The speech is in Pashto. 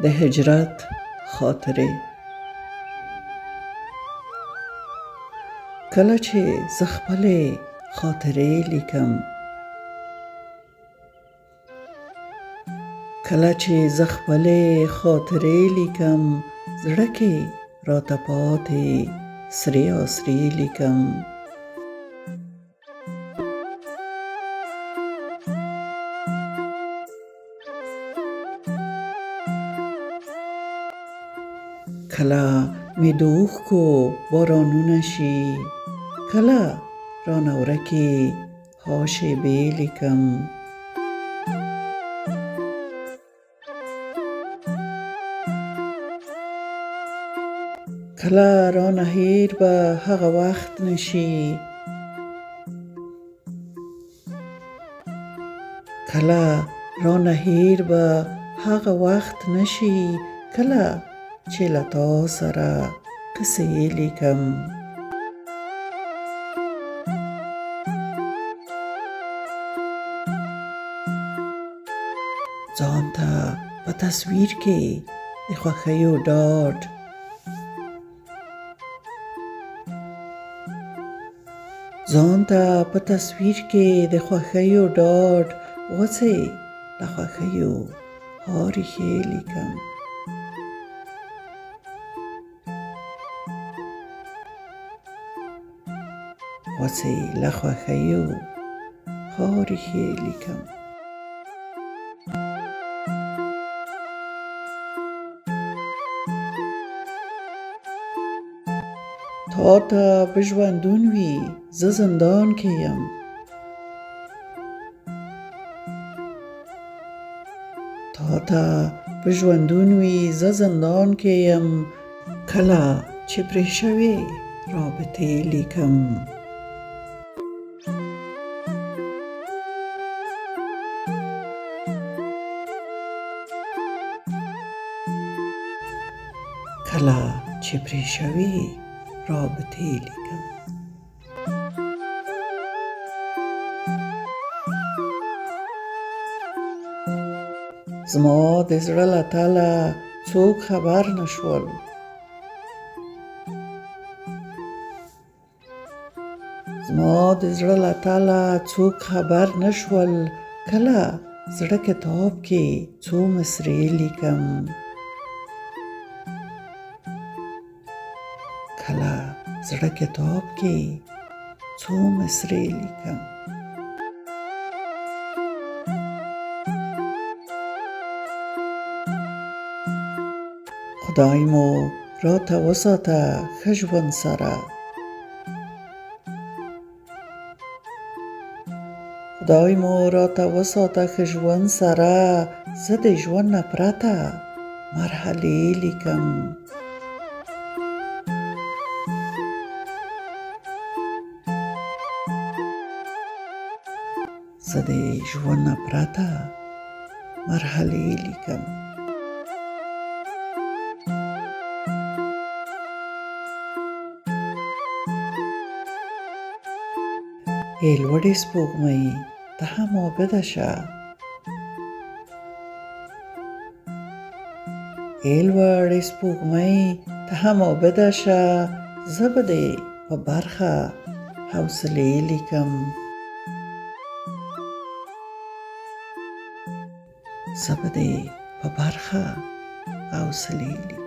د هجرت خاطرې. کله چې زه خپلې خاطرې لیکم، کله چې زه خپلې خاطرې لیکم، زړه کې راته پاتې سرې آسرې لیکم. کله مې د اوښکو بارانونه شي، کله رانه ورکې ها شیبې لیکم. کله رانه هیر به هغه وخت نشي، کله رانه هیر به هغه وخت نشي، کله چې له تا سره قصې لیکم. ځان ته په تصویر کې د خوښیو ډاډ، ځان ته په تصویر کې د خوښیو ډاډ، غوڅې له خوښیو ها ریښې لیکم. غوڅې له خوښیو ها ریښې لیکم. تا ته به ژوندون وي زه زندان کې یم، تا ته به ژوندون وي زه زندان کې یم، کله چې پرې شوې رابطې لیکم. کله چې پرې شوې رابطې لیکم. زما د زړه له تله څوک خبر نه شول، زما د زړه له تله څوک خبر نه شول، کله زړه کتاب کې څو مصرې لیکم. کله زړه کتاب کې څو مصرې لیکم. خدای مو راته وساته ښه ژوند سره، خدای مو راته وساته ښه ژوند سره، زه د ژوند نه پرته مرحلې لیکم. زه د ژوند نه پرته مرحلې لیکم. ای لوړې سپوږمۍ ته هم عابده شه، ای لوړې سپوږمۍ ته هم عابده شه، زه به دې په برخه حوصلې لیکم. زه به دې په برخه حوصلې لیکم.